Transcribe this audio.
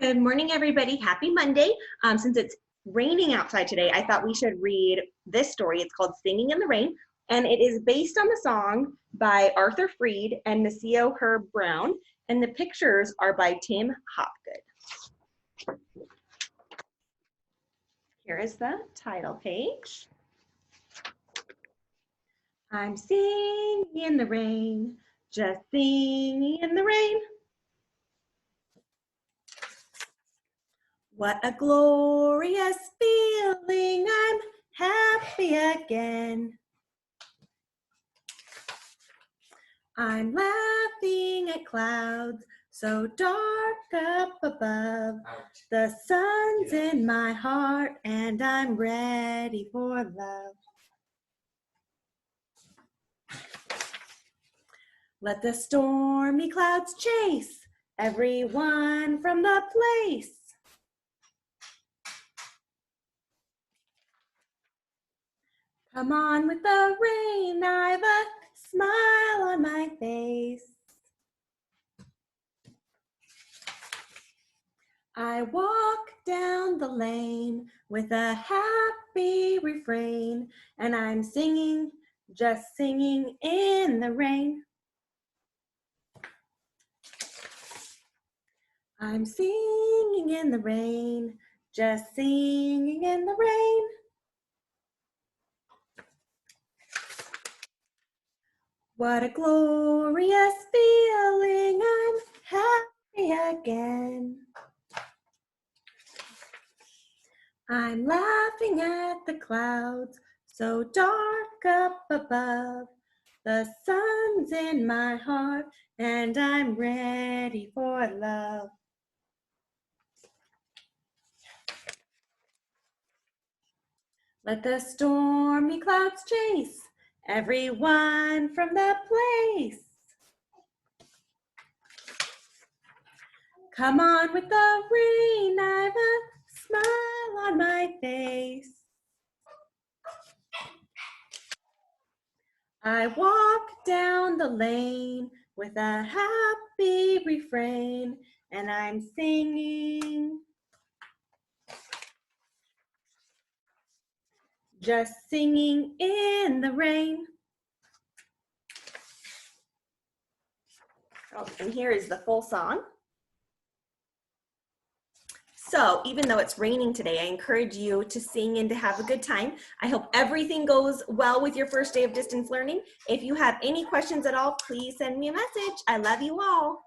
Good morning, everybody. Happy Monday. Since it's raining outside today, I thought we should read this story. It's called Singing in the Rain, and it is based on the song by Arthur Freed and Nacio Herb Brown, and the pictures are by Tim Hopgood. Here is the title page. I'm singing in the rain, just singing in the rain. What a glorious feeling, I'm happy again. I'm laughing at clouds so dark up above. The sun's in my heart and I'm ready for love. Let the stormy clouds chase everyone from the place. Come on with the rain, I've a smile on my face. I walk down the lane with a happy refrain, and I'm singing, just singing in the rain. I'm singing in the rain, just singing in the rain. What a glorious feeling, I'm happy again. I'm laughing at the clouds so dark up above. The sun's in my heart and I'm ready for love. Let the stormy clouds chase everyone from the place. Come on with the rain, I've a smile on my face. I walk down the lane with a happy refrain, and I'm singing, just singing in the rain. Oh, and here is the full song. So even though it's raining today, I encourage you to sing and to have a good time. I hope everything goes well with your first day of distance learning. If you have any questions at all, please send me a message. I love you all.